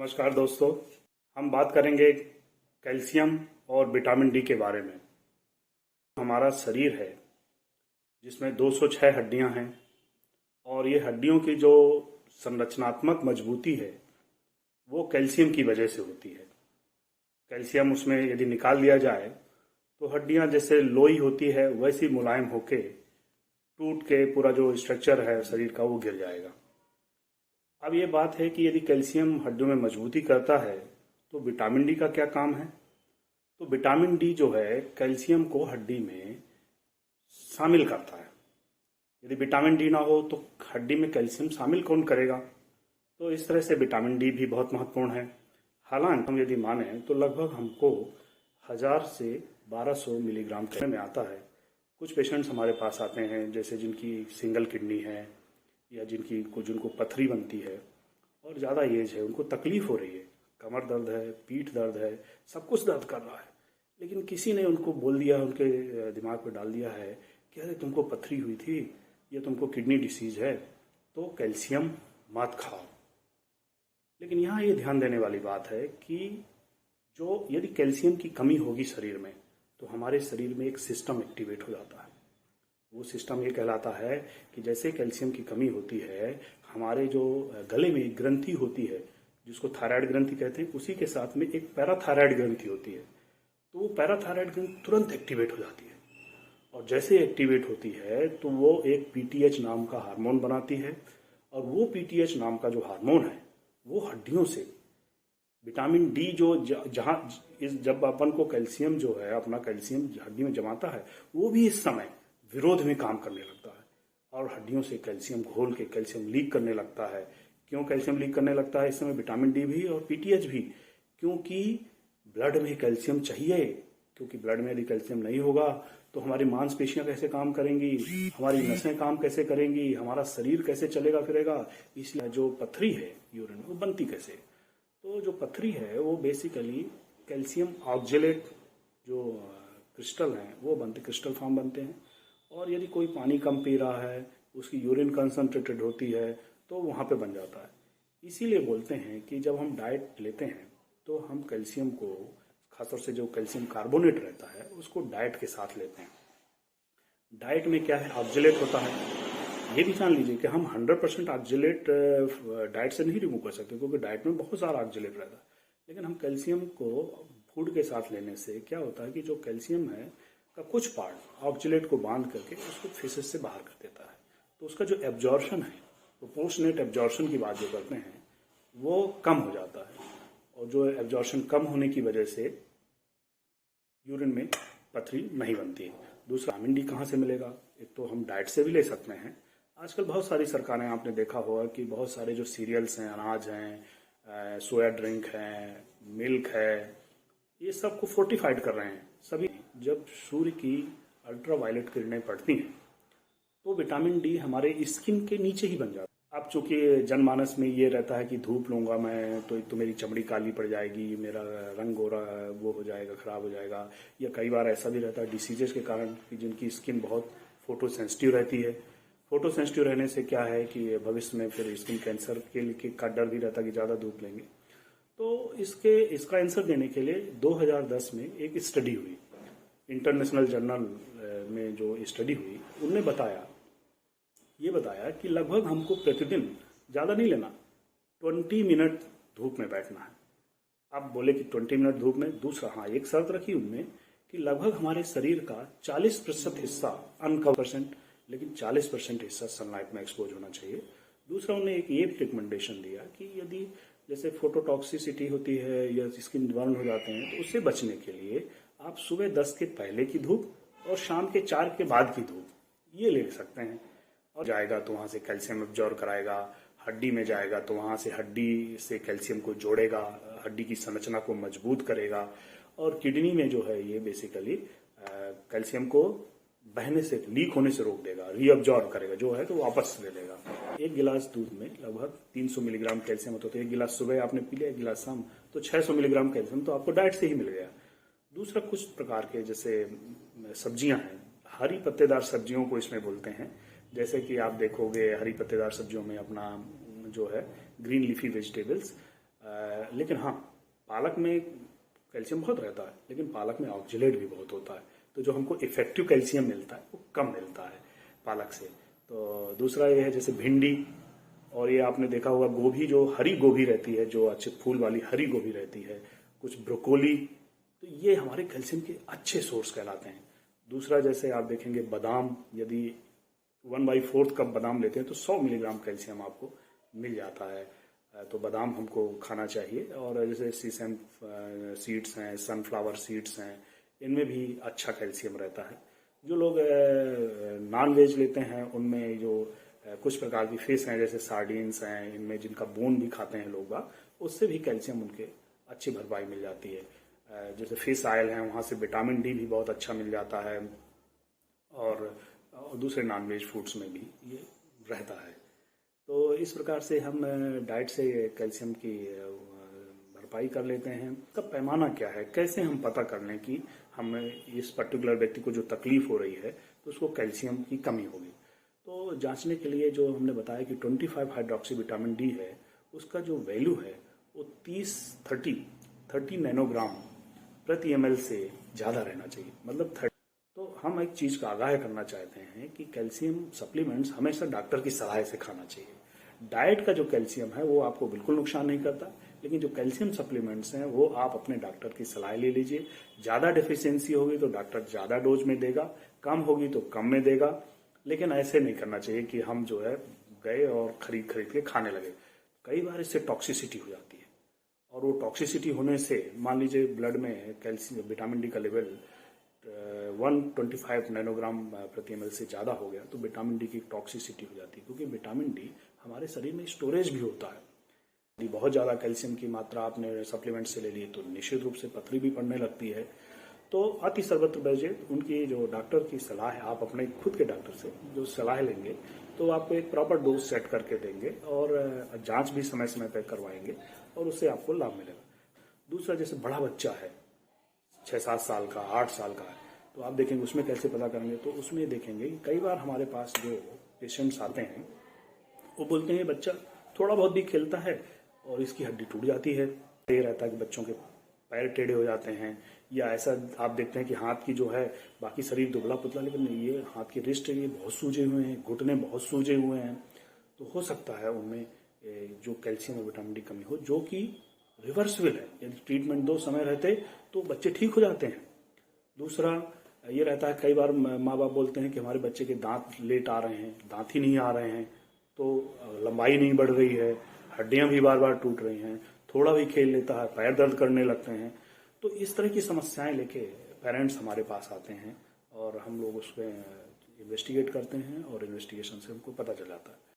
नमस्कार दोस्तों, हम बात करेंगे कैल्शियम और विटामिन डी के बारे में। हमारा शरीर है जिसमें 206 हड्डियां हैं और ये हड्डियों की जो संरचनात्मक मजबूती है वो कैल्शियम की वजह से होती है। कैल्शियम उसमें यदि निकाल दिया जाए तो हड्डियां जैसे लोई होती है वैसी मुलायम होके टूट के पूरा जो स्ट्रक्चर है शरीर का वो गिर जाएगा। अब ये बात है कि यदि कैल्शियम हड्डियों में मजबूती करता है तो विटामिन डी का क्या काम है। तो विटामिन डी जो है कैल्शियम को हड्डी में शामिल करता है। यदि विटामिन डी ना हो तो हड्डी में कैल्शियम शामिल कौन करेगा। तो इस तरह से विटामिन डी भी बहुत महत्वपूर्ण है। हालांकि हम यदि माने तो लगभग हमको 1000 से 1200 मिलीग्राम में आता है। कुछ पेशेंट्स हमारे पास आते हैं जैसे जिनकी सिंगल किडनी है या जिनको पथरी बनती है और ज़्यादा एज है, उनको तकलीफ हो रही है, कमर दर्द है, पीठ दर्द है, सब कुछ दर्द कर रहा है, लेकिन किसी ने उनको बोल दिया, उनके दिमाग पर डाल दिया है कि अरे तुमको पथरी हुई थी या तुमको किडनी डिसीज है तो कैल्शियम मत खाओ। लेकिन यहाँ ये ध्यान देने वाली बात है कि जो यदि कैल्शियम की कमी होगी शरीर में तो हमारे शरीर में एक सिस्टम एक्टिवेट हो जाता है। वो सिस्टम ये कहलाता है कि जैसे कैल्शियम की कमी होती है, हमारे जो गले में ग्रंथि होती है जिसको थायराइड ग्रंथि कहते हैं, उसी के साथ में एक पैराथायराइड ग्रंथि होती है। तो वो पैराथायराइड ग्रंथि तुरंत एक्टिवेट हो जाती है और जैसे एक्टिवेट होती है तो वो एक पीटीएच नाम का हार्मोन बनाती है और वो पीटीएच नाम का जो हार्मोन है वो हड्डियों से विटामिन डी जो जब अपन को कैल्शियम जो है अपना कैल्शियम हड्डी में जमाता है वो भी इस समय विरोध में काम करने लगता है और हड्डियों से कैल्शियम घोल के कैल्शियम लीक करने लगता है। क्यों कैल्शियम लीक करने लगता है इस समय? विटामिन डी भी और पीटीएच भी, क्योंकि ब्लड में कैल्शियम चाहिए। क्योंकि ब्लड में यदि कैल्शियम नहीं होगा तो हमारी मांसपेशियां कैसे काम करेंगी, हमारी नसें काम कैसे करेंगी, हमारा शरीर कैसे चलेगा फिरेगा। इसलिए जो पथरी है यूरिन वो बनती कैसे? तो जो पथरी है वो बेसिकली कैल्शियम ऑक्जेलेट जो क्रिस्टल हैं वो बनते, क्रिस्टल फॉर्म बनते हैं। और यदि कोई पानी कम पी रहा है, उसकी यूरिन कंसंट्रेटेड होती है तो वहाँ पे बन जाता है। इसीलिए बोलते हैं कि जब हम डाइट लेते हैं तो हम कैल्शियम को, खासतौर से जो कैल्शियम कार्बोनेट रहता है उसको डाइट के साथ लेते हैं। डाइट में क्या है, ऑक्जेलेट होता है। ये भी जान लीजिए कि हम 100% ऑक्जेलेट डाइट से नहीं रिमूव कर सकते क्योंकि डाइट में बहुत सारा ऑक्जेलेट रहता है। लेकिन हम कैल्शियम को फूड के साथ लेने से क्या होता है कि जो कैल्शियम है का कुछ पार्ट ऑक्जेलेट को बांध करके उसको फेसेस से बाहर कर देता है। तो उसका जो एब्जॉर्प्शन है, प्रोपोर्शनेट एब्जॉर्प्शन की बात जो करते हैं, वो कम हो जाता है और जो एब्जॉर्प्शन कम होने की वजह से यूरिन में पथरी नहीं बनती है। दूसरा, विटामिन डी कहाँ से मिलेगा? एक तो हम डाइट से भी ले सकते हैं। आजकल बहुत सारी सरकारें, आपने देखा होगा कि बहुत सारे जो सीरियल्स हैं, अनाज हैं, सोया ड्रिंक है, मिल्क है, ये सबको फोर्टिफाइड कर रहे हैं। सभी जब सूर्य की अल्ट्रावायलेट किरणें पड़ती हैं तो विटामिन डी हमारे स्किन के नीचे ही बन जाता है। अब चूंकि जनमानस में ये रहता है कि धूप लूंगा मैं तो मेरी चमड़ी काली पड़ जाएगी, मेरा रंग गोरा वो हो जाएगा, खराब हो जाएगा। या कई बार ऐसा भी रहता है डिसीजेस के कारण कि जिनकी स्किन बहुत फोटो सेंसिटिव रहती है। फोटो सेंसिटिव रहने से क्या है कि भविष्य में फिर स्किन कैंसर का डर भी रहता है कि ज़्यादा धूप लेंगे। तो इसका आंसर देने के लिए 2010 में एक स्टडी हुई, इंटरनेशनल जर्नल में जो स्टडी हुई, उनने बताया कि लगभग हमको प्रतिदिन, ज़्यादा नहीं लेना, 20 मिनट धूप में बैठना है। अब बोले कि 20 मिनट धूप में। दूसरा, हाँ, एक शर्त रखी उनमें कि लगभग हमारे शरीर का 40% हिस्सा अनकवर्ड, लेकिन 40% हिस्सा सनलाइट में एक्सपोज होना चाहिए। दूसरा, उन्होंने एक ये रिकमेंडेशन दिया कि यदि जैसे फोटोटॉक्सिसिटी होती है या स्किन बर्न हो जाते हैं तो उससे बचने के लिए आप सुबह 10 के पहले की धूप और शाम के 4 के बाद की धूप ये ले सकते हैं। और जाएगा तो वहाँ से कैल्शियम एब्जॉर्ब कराएगा, हड्डी में जाएगा तो वहाँ से हड्डी से कैल्शियम को जोड़ेगा, हड्डी की संरचना को मजबूत करेगा। और किडनी में जो है ये बेसिकली कैल्शियम को बहने से, लीक होने से रोक देगा, रीअब्जॉर्ब करेगा, जो है तो वापस ले लेगा। एक गिलास दूध में लगभग 300 मिलीग्राम कैल्शियम होता है। तो एक गिलास सुबह आपने पी लिया, एक गिलास शाम, तो 600 मिलीग्राम कैल्शियम तो आपको डाइट से ही मिल गया। दूसरा, कुछ प्रकार के जैसे सब्जियां हैं, हरी पत्तेदार सब्जियों को इसमें बोलते हैं। जैसे कि आप देखोगे हरी पत्तेदार सब्जियों में अपना जो है ग्रीन लीफी वेजिटेबल्स, लेकिन हाँ, पालक में कैल्शियम बहुत रहता है, लेकिन पालक में ऑक्जेलेट भी बहुत होता है, तो जो हमको इफेक्टिव कैल्शियम मिलता है वो कम मिलता है पालक से। तो दूसरा ये है जैसे भिंडी, और ये आपने देखा होगा गोभी, जो हरी गोभी रहती है, जो अच्छे फूल वाली हरी गोभी रहती है, कुछ ब्रोकोली, तो ये हमारे कैल्शियम के अच्छे सोर्स कहलाते हैं। दूसरा जैसे आप देखेंगे बादाम, यदि 1/4 कप बादाम लेते हैं तो 100 मिलीग्राम कैल्शियम आपको मिल जाता है। तो बादाम हमको खाना चाहिए। और जैसे सीसम सीड्स हैं, सनफ्लावर सीड्स हैं, इनमें भी अच्छा कैल्शियम रहता है। जो लोग नॉन वेज लेते हैं उनमें जो कुछ प्रकार की फिश हैं जैसे सार्डिन्स हैं, इनमें जिनका बोन भी खाते हैं लोग, उससे भी कैल्शियम उनके अच्छी भरपाई मिल जाती है। जैसे फिश ऑयल है, वहाँ से विटामिन डी भी बहुत अच्छा मिल जाता है, और दूसरे नॉन वेज फूड्स में भी ये रहता है। तो इस प्रकार से हम डाइट से कैल्शियम की भरपाई कर लेते हैं। इसका पैमाना क्या है, कैसे हम पता कर लें कि हमें इस पर्टिकुलर व्यक्ति को जो तकलीफ हो रही है तो उसको कैल्शियम की कमी होगी। तो जांचने के लिए जो हमने बताया कि 25 हाइड्रोक्सी विटामिन डी है, उसका जो वैल्यू है वो 30 नैनोग्राम प्रति ml से ज़्यादा रहना चाहिए, मतलब 30। तो हम एक चीज़ का आगाह करना चाहते हैं कि कैल्शियम सप्लीमेंट्स हमेशा डॉक्टर की सलाह से खाना चाहिए। डाइट का जो कैल्शियम है वो आपको बिल्कुल नुकसान नहीं करता, लेकिन जो कैल्शियम सप्लीमेंट्स हैं वो आप अपने डॉक्टर की सलाह ले लीजिए। ज़्यादा डेफिशिएंसी होगी तो डॉक्टर ज़्यादा डोज में देगा, कम होगी तो कम में देगा, लेकिन ऐसे नहीं करना चाहिए कि हम जो है गए और खरीद के खाने लगे। कई बार इससे टॉक्सिसिटी हो जाती है, और वो टॉक्सिसिटी होने से मान लीजिए ब्लड में कैल्शियम विटामिन डी का लेवल 125 नैनोग्राम प्रति ml से ज़्यादा हो गया तो विटामिन डी की टॉक्सिसिटी हो जाती है, क्योंकि विटामिन डी हमारे शरीर में स्टोरेज भी होता है। यदि बहुत ज़्यादा कैल्शियम की मात्रा आपने सप्लीमेंट से ले ली तो निश्चित रूप से पथरी भी पड़ने लगती है। तो अति सर्वत्र वैद्य, उनकी जो डॉक्टर की सलाह है, आप अपने खुद के डॉक्टर से जो सलाह लेंगे तो आपको एक प्रॉपर डोज सेट करके देंगे, और जांच भी समय समय पर करवाएंगे, और उससे आपको लाभ मिलेगा। दूसरा, जैसे बड़ा बच्चा है 6-7 साल का, 8 साल का है, तो आप देखेंगे उसमें कैसे पता करेंगे, तो उसमें देखेंगे कि कई बार हमारे पास जो पेशेंट्स आते हैं वो बोलते हैं बच्चा थोड़ा बहुत भी खेलता है और इसकी हड्डी टूट जाती है। ये रहता है कि बच्चों के पैर टेढ़े हो जाते हैं, या ऐसा आप देखते हैं कि हाथ की जो है बाकी शरीर दुबला पुतला, लेकिन ये हाथ की रिस्ट ये बहुत सूजे हुए हैं, घुटने बहुत सूजे हुए हैं। तो हो सकता है उनमें जो कैल्शियम और विटामिन डी कमी हो, जो कि रिवर्सिबल है। यदि ट्रीटमेंट दो समय रहते तो बच्चे ठीक हो जाते हैं। दूसरा ये रहता है, कई बार माँ बाप बोलते हैं कि हमारे बच्चे के दांत लेट आ रहे हैं, दांत ही नहीं आ रहे हैं, तो लंबाई नहीं बढ़ रही है, हड्डियां भी बार बार टूट रही हैं, थोड़ा भी खेल लेता है पैर दर्द करने लगते हैं। तो इस तरह की समस्याएं लेके पेरेंट्स हमारे पास आते हैं, और हम लोग उस पर इन्वेस्टिगेट करते हैं, और इन्वेस्टिगेशन से हमको पता चल जाता है।